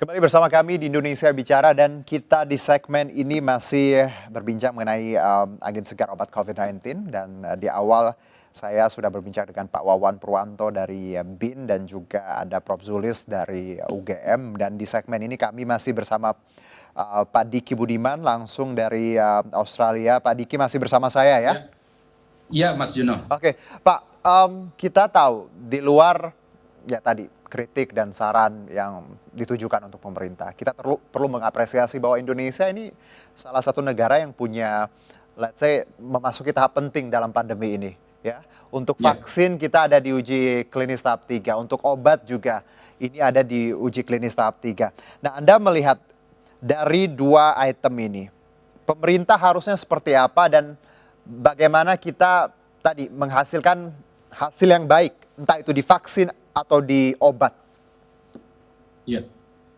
Kembali bersama kami di Indonesia Bicara dan kita di segmen ini masih berbincang mengenai angin segar obat COVID-19 dan di awal saya sudah berbincang dengan Pak Wawan Purwanto dari BIN dan juga ada Prof Zulis dari UGM dan di segmen ini kami masih bersama Pak Diki Budiman langsung dari Australia. Pak Diki masih bersama saya ya? Iya, Mas Juno. Oke, Pak, kita tahu di luar ya tadi kritik dan saran yang ditujukan untuk pemerintah. Kita perlu mengapresiasi bahwa Indonesia ini salah satu negara yang punya, let's say, memasuki tahap penting dalam pandemi ini. Ya, untuk vaksin kita ada di uji klinis tahap 3, untuk obat juga ini ada di uji klinis tahap 3. Nah, Anda melihat dari dua item ini, pemerintah harusnya seperti apa dan bagaimana kita tadi menghasilkan hasil yang baik, entah itu di vaksin atau di obat. Ya,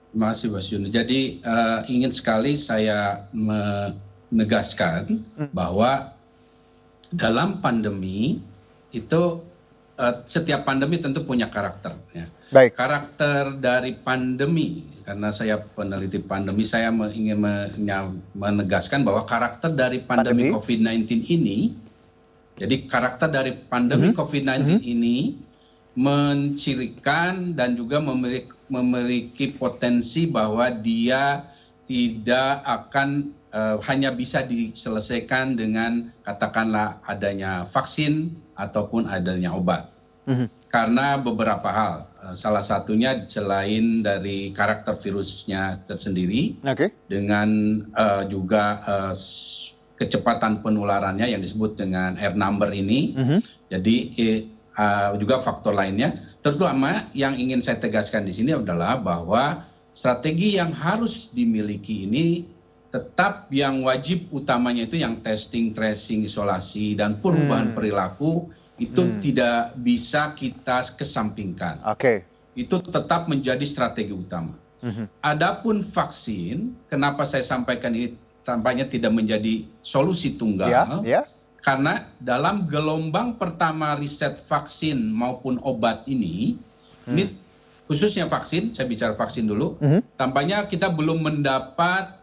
terima kasih Mas Juno. Jadi ingin sekali saya menegaskan bahwa dalam pandemi itu setiap pandemi tentu punya karakter. Ya. Baik. Karakter dari pandemi, karena saya peneliti pandemi, saya ingin menegaskan bahwa karakter dari pandemi COVID-19 ini, jadi karakter dari pandemi COVID-19 ini mencirikan dan juga memiliki potensi bahwa dia tidak akan hanya bisa diselesaikan dengan katakanlah adanya vaksin ataupun adanya obat. Karena beberapa hal, salah satunya selain dari karakter virusnya tersendiri, dengan juga kecepatan penularannya yang disebut dengan R number ini, jadi juga faktor lainnya, terutama yang ingin saya tegaskan di sini adalah bahwa strategi yang harus dimiliki ini tetap yang wajib utamanya itu yang testing, tracing, isolasi, dan perubahan perilaku itu tidak bisa kita kesampingkan. Itu tetap menjadi strategi utama. Adapun vaksin, kenapa saya sampaikan ini tampaknya tidak menjadi solusi tunggal, karena dalam gelombang pertama riset vaksin maupun obat ini khususnya vaksin, saya bicara vaksin dulu, tampaknya kita belum mendapat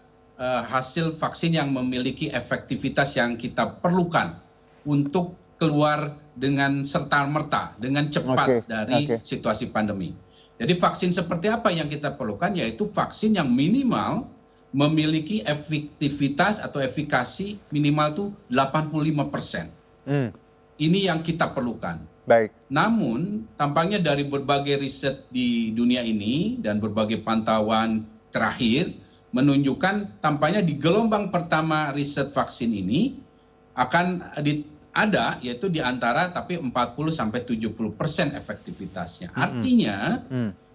hasil vaksin yang memiliki efektivitas yang kita perlukan untuk keluar dengan serta-merta, dengan cepat dari situasi pandemi. Jadi vaksin seperti apa yang kita perlukan, yaitu vaksin yang minimal memiliki efektivitas atau efikasi minimal itu 85%. Ini yang kita perlukan. Baik. Namun tampaknya dari berbagai riset di dunia ini dan berbagai pantauan terakhir menunjukkan tampaknya di gelombang pertama riset vaksin ini akan ada yaitu di antara tapi 40-70% efektivitasnya. Artinya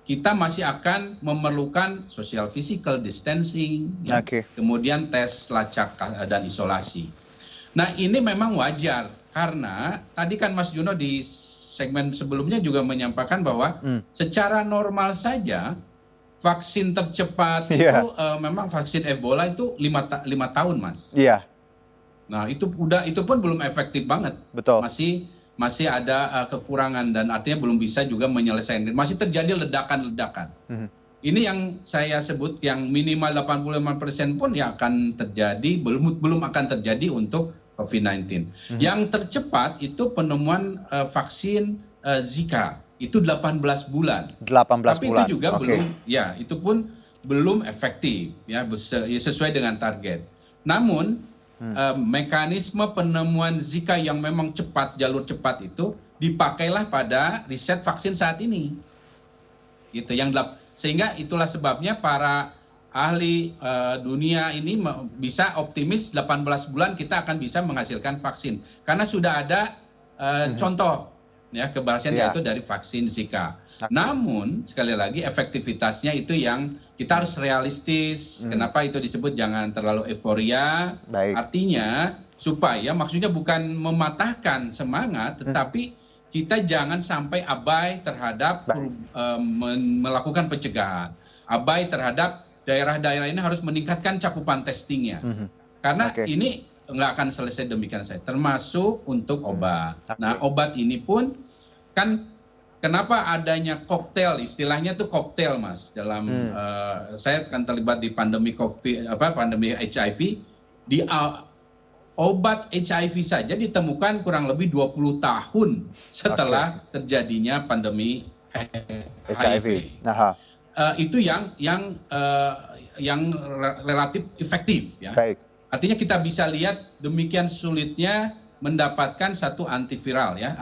kita masih akan memerlukan social physical distancing, kemudian tes lacak dan isolasi. Nah ini memang wajar karena tadi kan Mas Juno di segmen sebelumnya juga menyampaikan bahwa secara normal saja vaksin tercepat itu memang vaksin Ebola itu 5 tahun Mas. Nah itu pun belum efektif banget. Betul. Masih ada kekurangan dan artinya belum bisa juga menyelesaikan. Masih terjadi ledakan-ledakan. Ini yang saya sebut yang minimal 85% pun yang akan terjadi, belum akan terjadi untuk COVID-19. Yang tercepat itu penemuan vaksin Zika, itu 18 bulan. 18 Tapi bulan. itu juga itu pun belum efektif, ya sesuai dengan target. Namun mekanisme penemuan Zika yang memang cepat, jalur cepat itu dipakailah pada riset vaksin saat ini. Gitu sehingga itulah sebabnya para ahli dunia ini bisa optimis 18 bulan kita akan bisa menghasilkan vaksin. Karena sudah ada contoh ya keberhasilan yaitu dari vaksin Zika. Namun sekali lagi efektivitasnya itu yang kita harus realistis. Kenapa itu disebut jangan terlalu euforia? Artinya supaya maksudnya bukan mematahkan semangat, tetapi kita jangan sampai abai terhadap melakukan pencegahan. Abai terhadap daerah-daerah ini harus meningkatkan cakupan testingnya. Karena ini nggak akan selesai demikian saja, termasuk untuk obat. Nah, obat ini pun kan kenapa adanya koktail, istilahnya tuh koktail Mas, dalam saya akan terlibat di pandemi pandemi HIV, di obat HIV saja ditemukan kurang lebih 20 tahun setelah terjadinya pandemi HIV. Itu yang relatif efektif ya. Baik. Artinya kita bisa lihat demikian sulitnya mendapatkan satu antiviral ya,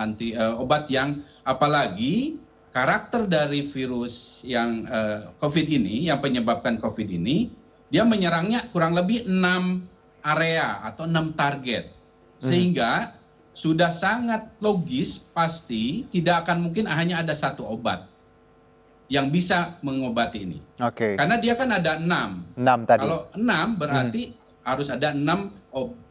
obat yang apalagi karakter dari virus yang COVID ini, yang penyebabkan COVID ini, dia menyerangnya kurang lebih 6 area atau 6 target. Sehingga sudah sangat logis pasti tidak akan mungkin hanya ada satu obat yang bisa mengobati ini. Karena dia kan ada 6. 6 tadi. Kalau 6 berarti harus ada 6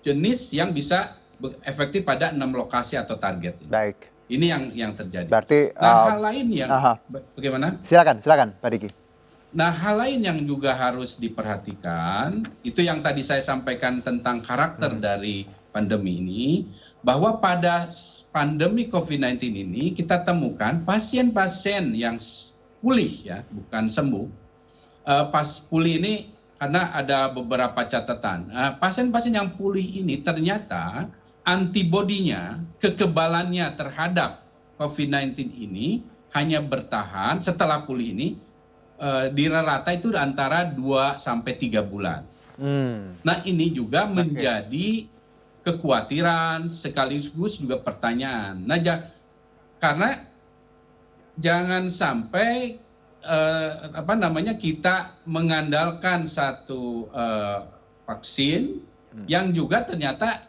jenis yang bisa efektif pada 6 lokasi atau target ini. Baik. Ini yang terjadi. Berarti hal lain yang bagaimana? Silakan Pak Diki. Nah, hal lain yang juga harus diperhatikan itu yang tadi saya sampaikan tentang karakter dari pandemi ini, bahwa pada pandemi COVID-19 ini kita temukan pasien-pasien yang pulih ya, bukan sembuh. Pas pulih ini karena ada beberapa catatan. Pasien-pasien yang pulih ini ternyata antibodinya, kekebalannya terhadap COVID-19 ini hanya bertahan setelah pulih ini di rata itu antara 2 sampai 3 bulan. Nah, ini juga menjadi kekhawatiran sekaligus juga pertanyaan. Nah, karena jangan sampai kita mengandalkan satu vaksin yang juga ternyata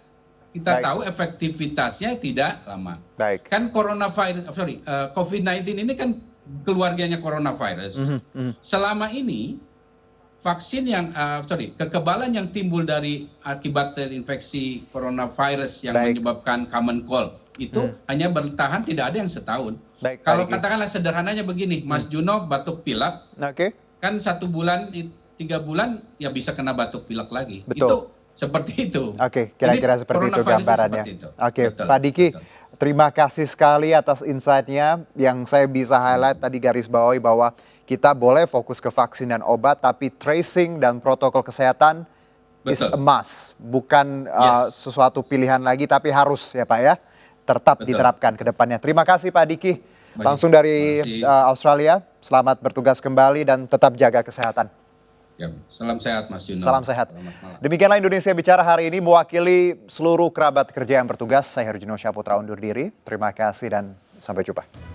kita tahu efektivitasnya tidak lama. Kan COVID-19 ini kan keluarganya coronavirus. Selama ini vaksin yang kekebalan yang timbul dari akibat terinfeksi coronavirus yang menyebabkan common cold itu hanya bertahan tidak ada yang setahun. Kalau katakanlah sederhananya begini, Mas Juno batuk pilek, kan 1 bulan 3 bulan ya bisa kena batuk pilek lagi. Itu seperti itu. Kira-kira seperti itu gambarannya. Pak Diki, terima kasih sekali atas insight-nya. Yang saya bisa highlight tadi garis bawahi bahwa kita boleh fokus ke vaksin dan obat, tapi tracing dan protokol kesehatan is a must. Bukan sesuatu pilihan lagi, tapi harus ya Pak ya, tetap diterapkan ke depannya. Terima kasih Pak Diki, langsung dari Australia. Selamat bertugas kembali dan tetap jaga kesehatan. Salam sehat Mas Juno. Salam sehat. Demikianlah Indonesia Bicara hari ini, mewakili seluruh kerabat kerja yang bertugas. Saya Herjino Syaputra undur diri. Terima kasih dan sampai jumpa.